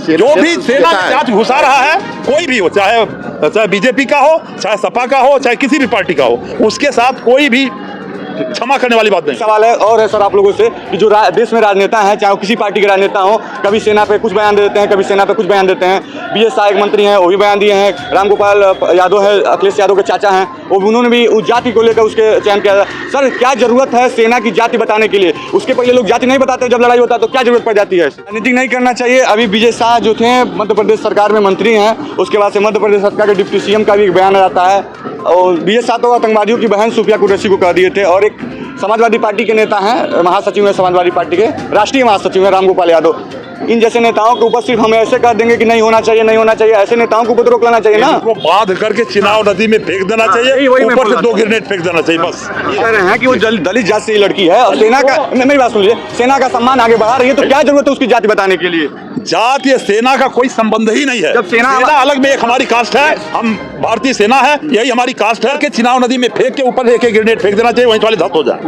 जो भी सेना में जांच घुसा रहा है, कोई भी हो, चाहे बीजेपी का हो, चाहे सपा का हो, चाहे किसी भी पार्टी का हो, उसके साथ कोई भी क्षमा करने वाली बात नहीं। सवाल है और है सर आप लोगों से कि जो देश में राजनेता हैं, चाहे वो किसी पार्टी के राजनेता हो, कभी सेना पे कुछ बयान दे देते हैं, कभी सेना पे कुछ बयान देते हैं। BS शाह एक मंत्री हैं, वो भी बयान दिए हैं। रामगोपाल यादव है, अखिलेश यादव के चाचा हैं, वो उन्होंने भी उस जाति को लेकर उसके चयन किया। सर क्या जरूरत है सेना की जाति बताने के लिए? उसके पहले लोग जाति नहीं बताते, जब लड़ाई होता है तो क्या जरूरत पड़ जाती है? राजनीति नहीं करना चाहिए। अभी विजय शाह जो थे मध्य प्रदेश सरकार में मंत्री हैं, उसके बाद से मध्य प्रदेश सरकार के डिप्टी CM का भी एक बयान आता है। और विजय शाह तो आतंकवादियों की बहन सूफिया कुरैशी को कह दिए थे। और एक समाजवादी पार्टी के नेता हैं, महासचिव हैं समाजवादी पार्टी के, राष्ट्रीय महासचिव हैं रामगोपाल यादव। इन जैसे नेताओं के ऊपर सिर्फ हम ऐसे कर देंगे कि नहीं होना चाहिए, नहीं होना चाहिए, ऐसे नेताओं को ऊपर रोक लेना चाहिए ना। वो बांध करके चिनाव नदी में फेंक देना चाहिए, ऊपर से 2 ग्रेनेड फेंक देना चाहिए बस। कह रहे हैं कि वो दलित जाति से लड़की है और सेना का, मेरी बात सुनिए, सेना का सम्मान आगे बढ़ा रही है, तो क्या जरूरत है उसकी जाति बताने के लिए? जाति या सेना का कोई संबंध ही नहीं है। जब सेना अलग में एक हमारी कास्ट है, हम भारतीय सेना है, यही हमारी कास्ट है कि चिनाव नदी में फेंक के ऊपर एक ग्रेनेड फेंक देना चाहिए, वहीं वाले धत हो जाए।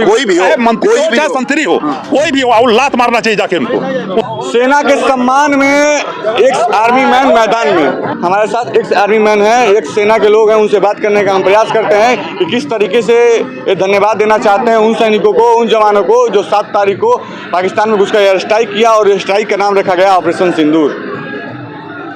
कोई भी हो, मंत्री हो चाहे संतरी हो, कोई भी हो, लात मारना चाहिए जाके उनको। सेना के सम्मान में एक आर्मी मैन मैदान में, हमारे साथ एक आर्मी मैन है, एक सेना के लोग हैं, उनसे बात करने का हम प्रयास करते हैं कि किस तरीके से ये धन्यवाद देना चाहते हैं उन सैनिकों को, उन जवानों को जो 7 तारीख को पाकिस्तान में घुसकर एयर स्ट्राइक किया और एयर स्ट्राइक का नाम रखा गया ऑपरेशन सिंदूर।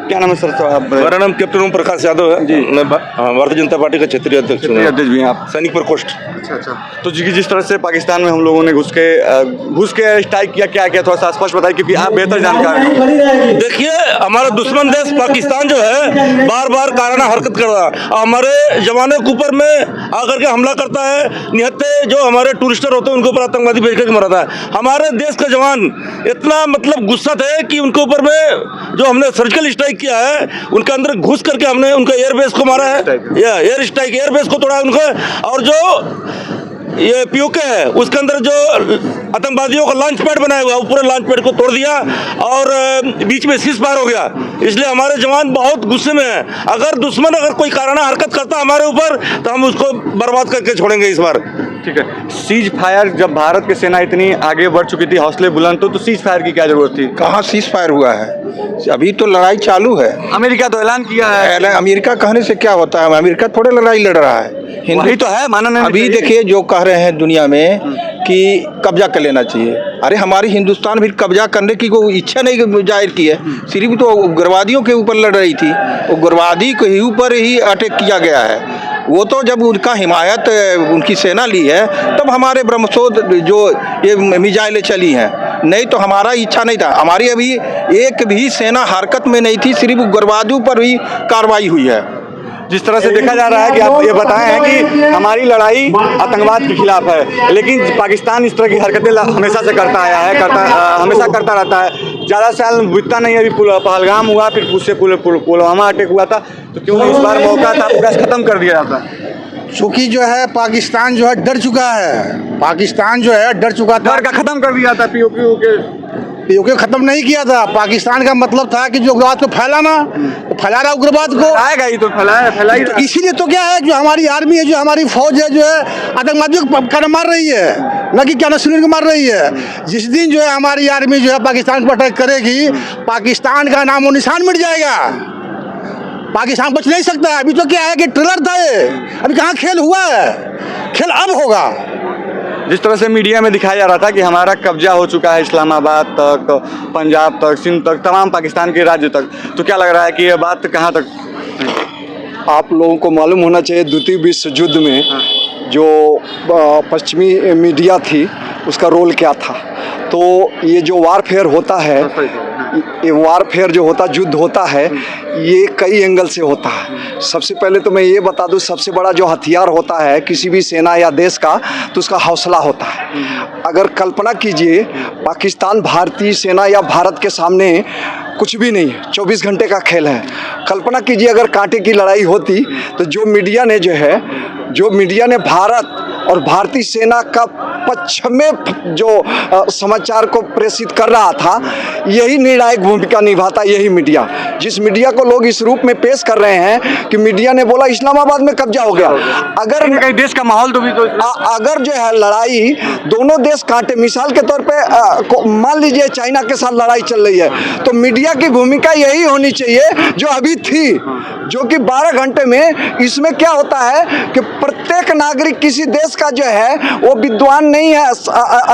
क्या नाम है सर? मेरा नाम कैप्टन ओम प्रकाश यादव है जी। मैं भारतीय जनता पार्टी का क्षेत्रीय अध्यक्ष हूँ। अध्यक्ष भी हैं आप? सैनिक प्रकोष्ठ। अच्छा। तो जिस तरह से पाकिस्तान में हम लोगों ने घुस के स्ट्राइक किया, क्या किया, थोड़ा सा स्पष्ट बताइए क्योंकि आप बेहतर जानकार हैं। देखिए, हमारा दुश्मन देश पाकिस्तान जो है बार बार काराना हरकत कर रहा है, हमारे जवानों के ऊपर में आकर के हमला करता है। निहत्ते जो हमारे टूरिस्टर होते हैं उनके ऊपर आतंकवादी भेज करके मराता है। हमारे देश का जवान इतना मतलब गुस्सा थे कि उनके ऊपर में जो हमने सर्जिकल स्ट्राइक किया है, उनके अंदर घुस करके हमने उनका एयरबेस को मारा है, या एयर स्ट्राइक, एयरबेस को तोड़ा उनका। और जो ये POK है उसके अंदर जो आतंकवादियों का लॉन्च पैड बनाया हुआ, वो पूरे लॉन्च पैड को तोड़ दिया और बीच में सीज फायर हो गया। इसलिए हमारे जवान बहुत गुस्से में हैं। अगर दुश्मन कोई काराना हरकत करता हमारे ऊपर तो हम उसको बर्बाद करके छोड़ेंगे इस बार। ठीक है। सीज फायर, जब भारत की सेना इतनी आगे बढ़ चुकी थी, हौसले बुलंद, तो सीज फायर की क्या जरूरत थी? कहाँ सीज फायर हुआ है? अभी तो लड़ाई चालू है। अमेरिका तो ऐलान किया है। अमेरिका कहने से क्या होता है? अमेरिका थोड़े लड़ाई लड़ रहा है, वही तो है, माना नहीं। अभी देखिए जो कह रहे हैं दुनिया में कि कब्जा कर लेना चाहिए। अरे हमारी हिंदुस्तान भी कब्जा करने की कोई इच्छा नहीं जाहिर की है, सिर्फ तो उग्रवादियों के ऊपर लड़ रही थी। उग्रवादी के ऊपर ही अटैक किया गया है। वो तो जब उनका हिमायत उनकी सेना ली है तब हमारे ब्रह्मोस जो ये मिसाइलें चली हैं, नहीं तो हमारा इच्छा नहीं था। हमारी अभी एक भी सेना हरकत में नहीं थी, सिर्फ उग्रवादियों पर ही कार्रवाई हुई है। जिस तरह से देखा जा रहा है कि आप ये बताए हैं कि हमारी लड़ाई आतंकवाद के खिलाफ है, लेकिन पाकिस्तान इस तरह की हरकतें हमेशा से करता आया है, हमेशा करता रहता है। ज़्यादा साल बीतता नहीं है, अभी पहलगाम हुआ, फिर उससे पुलवामा अटैक हुआ था, तो क्यों इस बार मौका था पूरा खत्म कर दिया जाता? चूँकि जो है पाकिस्तान जो है डर चुका है, पाकिस्तान जो है डर चुका था। डर का खत्म कर दिया था। POK खत्म नहीं किया था। पाकिस्तान का मतलब था कि जो उग्रवाद को फैलाना, तो फैला रहा उग्रवाद को, आएगा ही तो फैलाई। तो इसीलिए तो क्या है, जो हमारी आर्मी है, जो हमारी फौज है, जो है आतंकवादियों को कर मार रही है, न कि क्या नस्लियों को मार रही है। जिस दिन जो है हमारी आर्मी जो है पाकिस्तान पर अटैक करेगी, पाकिस्तान का नामो निशान मिट जाएगा, पाकिस्तान बच नहीं सकता है। अभी तो क्या है कि ट्रेलर था ये, अभी कहाँ खेल हुआ है, खेल अब होगा। जिस तरह से मीडिया में दिखाया जा रहा था कि हमारा कब्जा हो चुका है इस्लामाबाद तक, पंजाब तक, सिंध तक, तमाम पाकिस्तान के राज्य तक, तो क्या लग रहा है कि ये बात कहाँ तक? आप लोगों को मालूम होना चाहिए, द्वितीय विश्व युद्ध में जो पश्चिमी मीडिया थी उसका रोल क्या था। तो ये जो वारफेयर होता है, ये वारफेयर जो होता, युद्ध होता है, ये कई एंगल से होता है। सबसे पहले तो मैं ये बता दूं, सबसे बड़ा जो हथियार होता है किसी भी सेना या देश का, तो उसका हौसला होता है। अगर कल्पना कीजिए पाकिस्तान भारतीय सेना या भारत के सामने कुछ भी नहीं है, 24 घंटे का खेल है। कल्पना कीजिए अगर कांटे की लड़ाई होती तो जो मीडिया ने भारत और भारतीय सेना का पक्ष में जो समाचार को प्रेषित कर रहा था, यही निर्णायक भूमिका निभाता यही मीडिया। जिस मीडिया को लोग इस रूप में पेश कर रहे हैं कि मीडिया ने बोला इस्लामाबाद में कब्जा हो गया, अगर कहीं देश का माहौल तो भी तो अगर जो है लड़ाई दोनों देश कांटे, मिसाल के तौर पे मान लीजिए चाइना के साथ लड़ाई चल रही है, तो मीडिया की भूमिका यही होनी चाहिए जो अभी थी, जो कि 12 घंटे में। इसमें क्या होता है कि प्रत्येक नागरिक किसी देश का जो है वो विद्वान नहीं है,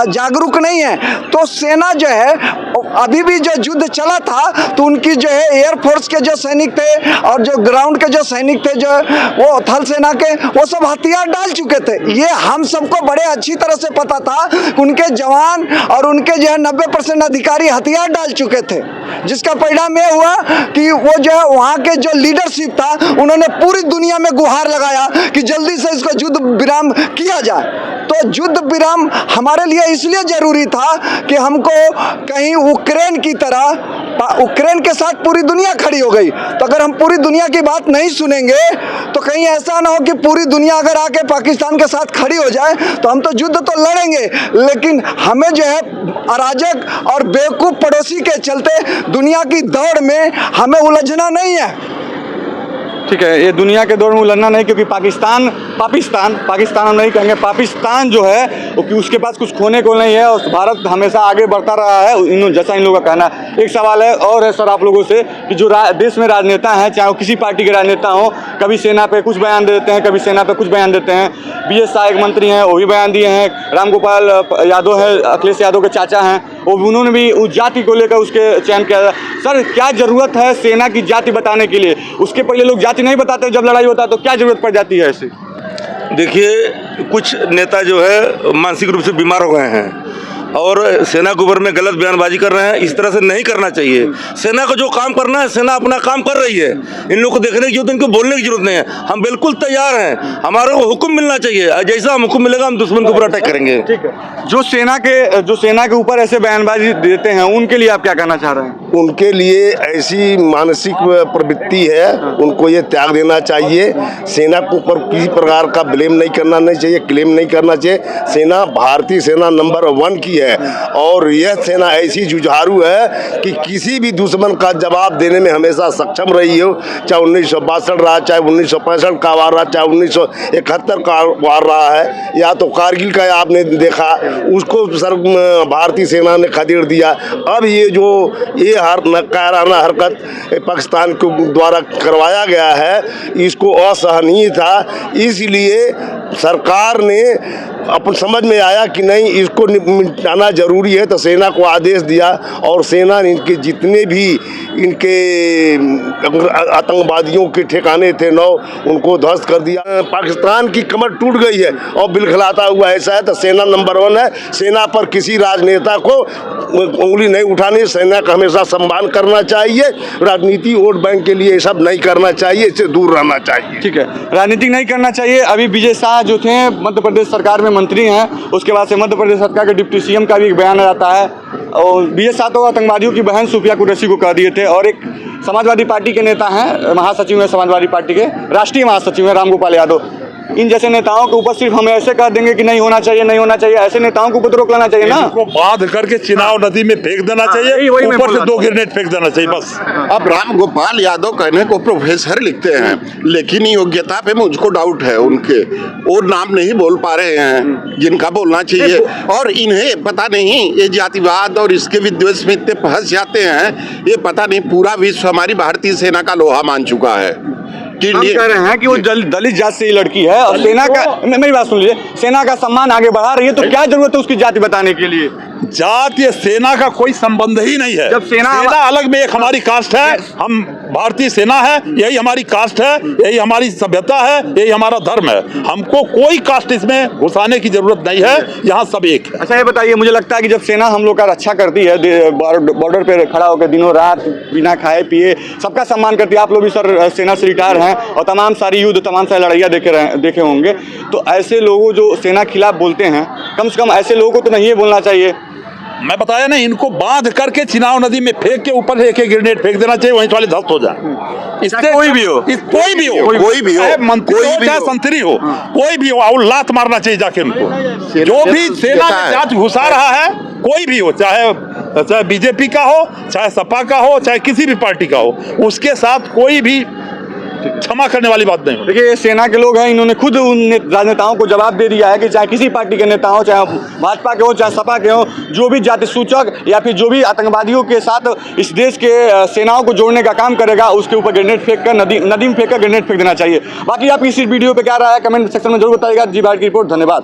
जागरूक नहीं है, तो सेना जो है अभी भी जो युद्ध चला था तो उनकी जो है एयरफोर्स के जो सैनिक थे और जो ग्राउंड के जो सैनिक थे, जो वो थल सेना के, वो सब हथियार डाल चुके थे। ये हम सबको बड़े अच्छी तरह से पता था, उनके जवान और उनके जो है 90% अधिकारी हथियार डाल चुके थे, जिसका परिणाम ये हुआ कि वो जो है वहाँ के जो लीडरशिप था उन्होंने पूरी दुनिया में गुहार लगाया कि जल्दी से इसको युद्ध विराम किया जाए। तो युद्ध विराम हमारे लिए इसलिए जरूरी था कि हमको कहीं यूक्रेन की तरह, यूक्रेन के साथ पूरी दुनिया खड़ी हो गई, तो अगर हम पूरी दुनिया की बात नहीं सुनेंगे तो कहीं ऐसा ना हो कि पूरी दुनिया अगर आके पाकिस्तान के साथ खड़ी हो जाए तो हम तो युद्ध तो लड़ेंगे, लेकिन हमें जो है अराजक और बेवकूफ़ पड़ोसी के चलते दुनिया की दौड़ में हमें उलझना नहीं है। ठीक है, ये दुनिया के दौर में उलझना नहीं, क्योंकि पाकिस्तान हम नहीं कहेंगे, पाकिस्तान जो है वो कि उसके पास कुछ खोने को नहीं है और भारत हमेशा आगे बढ़ता रहा है, जैसा इन लोगों का कहना है। एक सवाल है और है सर आप लोगों से कि जो देश में राजनेता हैं, चाहे वो किसी पार्टी के राजनेता हों, कभी सेना पे कुछ बयान दे देते हैं, कभी सेना पे कुछ बयान देते हैं। BS शाह एक मंत्री हैं, वो भी बयान दिए हैं। रामगोपाल यादव है, अखिलेश यादव के चाचा हैं, वो उन्होंने भी उस जाति को लेकर उसके चयन किया। सर क्या ज़रूरत है सेना की जाति बताने के लिए? उसके पहले लोग जाति नहीं बताते, जब लड़ाई होता है तो क्या जरूरत पड़ जाती है ऐसे? देखिए, कुछ नेता जो है मानसिक रूप से बीमार हो गए हैं और सेना के ऊपर में गलत बयानबाजी कर रहे हैं। इस तरह से नहीं करना चाहिए। सेना को जो काम करना है, सेना अपना काम कर रही है। इन लोगों को देखने की जरूरत, इनको बोलने की जरूरत नहीं है। हम बिल्कुल तैयार हैं, हमारे को हुक्म मिलना चाहिए, जैसा हम हुक्म मिलेगा हम दुश्मन के ऊपर अटैक करेंगे। ठीक है, जो सेना के ऊपर ऐसे बयानबाजी देते हैं उनके लिए आप क्या कहना चाह रहे हैं? उनके लिए ऐसी मानसिक प्रवृत्ति है, उनको ये त्याग देना चाहिए। सेना के ऊपर किसी प्रकार का ब्लेम नहीं करना नहीं चाहिए, क्लेम नहीं करना चाहिए। सेना भारतीय सेना नंबर 1 की है और यह सेना ऐसी जुझारू है कि किसी भी दुश्मन का जवाब देने में हमेशा सक्षम रही हो, चाहे 1962 रहा, चाहे 1965 का वार रहा, चाहे 1971 का वार रहा है, या तो कारगिल का आपने देखा, उसको सर भारतीय सेना ने खदेड़ दिया। अब ये कायराना हरकत पाकिस्तान के द्वारा करवाया गया है, इसको असहनीय था। इसलिए सरकार ने अपन समझ में आया कि नहीं, इसको निपटाना जरूरी है, तो सेना को आदेश दिया और सेना ने इनके जितने भी इनके आतंकवादियों के ठिकाने थे उनको ध्वस्त कर दिया। पाकिस्तान की कमर टूट गई है और बिलखलाता हुआ ऐसा है, तो सेना नंबर 1 है। सेना पर किसी राजनेता को उंगली नहीं उठानी, सेना का हमेशा सम्मान करना चाहिए। राजनीति वोट बैंक के लिए ये सब नहीं करना चाहिए, इससे दूर रहना चाहिए। ठीक है, राजनीति नहीं करना चाहिए। अभी विजय शाह जो थे मध्य प्रदेश सरकार में मंत्री हैं, उसके बाद से मध्य प्रदेश सरकार के डिप्टी CM का भी एक बयान आता है और विजय शाह तो आतंकवादियों की बहन सूफिया कुरैशी को कह दिए थे। और एक समाजवादी पार्टी के नेता हैं, महासचिव हैं समाजवादी पार्टी के, राष्ट्रीय महासचिव हैं रामगोपाल यादव। इन जैसे नेताओं के ऊपर सिर्फ हम ऐसे कह देंगे कि नहीं होना चाहिए, नहीं होना चाहिए, ऐसे नेताओं को ऊपर तो रोक लेना चाहिए ना। इनको बांध करके चिनाव नदी में फेंक देना चाहिए, ऊपर से 2 ग्रेनेड फेंक देना चाहिए बस। अब रामगोपाल यादव कहने को प्रोफेसर लिखते हैं, लेकिन योग्यता पे मुझको डाउट है उनके। वो नाम नहीं बोल पा रहे हैं जिनका बोलना चाहिए, और इन्हें पता नहीं ये जातिवाद और इसके विद्वेष में इतने फंस जाते हैं। ये पता नहीं पूरा विश्व हमारी भारतीय सेना का लोहा मान चुका है। हम कह रहे हैं कि वो दलित जात से ही लड़की है और सेना का, मेरी बात सुन लीजिए, सेना का सम्मान आगे बढ़ा रही है, तो क्या जरूरत है उसकी जाति बताने के लिए? जात ये सेना का कोई संबंध ही नहीं है। जब सेना अलग में एक हमारी कास्ट है, हम भारतीय सेना है, यही हमारी कास्ट है, यही हमारी सभ्यता है, यही हमारा धर्म है। हमको कोई कास्ट इसमें घुसाने की जरूरत नहीं है, यहाँ सब एक है। अच्छा ये बताइए, मुझे लगता है कि जब सेना हम लोग का रक्षा करती है, बॉर्डर पे खड़ा होकर दिनों रात बिना खाए पिए सबका सम्मान करती है, आप लोग भी सर सेना से रिटायर हैं और तमाम सारी युद्ध, तमाम सारी लड़ाइयाँ देखे होंगे, तो ऐसे लोगों जो सेना खिलाफ बोलते हैं, कम से कम ऐसे लोगों को तो नहीं बोलना चाहिए मैं बताया ना, इनको बांध करके चिनाव नदी में फेंक के ऊपर एक एक ग्रेनेड फेंक देना चाहिए, वहीं वाले ध्वस्त हो जाए। इससे कोई भी हो, कोई भी हो, चाहे मंत्री हो चाहे संतरी हो, कोई भी हो, और लात मारना चाहिए जाके उनको। जो भी सेना में जांच घुसा रहा है, कोई भी हो, चाहे बीजेपी का हो, चाहे सपा का हो, चाहे किसी भी पार्टी का हो, उसके साथ कोई भी क्षमा करने वाली बात नहीं। देखिए, ये सेना के लोग हैं, इन्होंने खुद उन राजनेताओं को जवाब दे दिया है कि चाहे किसी पार्टी के नेता हो, चाहे भाजपा के हो, चाहे सपा के हो, जो भी जाति सूचक या फिर जो भी आतंकवादियों के साथ इस देश के सेनाओं को जोड़ने का काम करेगा, उसके ऊपर ग्रेनेड फेंक कर नदी में फेंक कर ग्रेनेड फेंक देना चाहिए। बाकी आप इस वीडियो पे क्या रहा है कमेंट सेक्शन में जरूर बताइएगा। जी भारत की रिपोर्ट, धन्यवाद।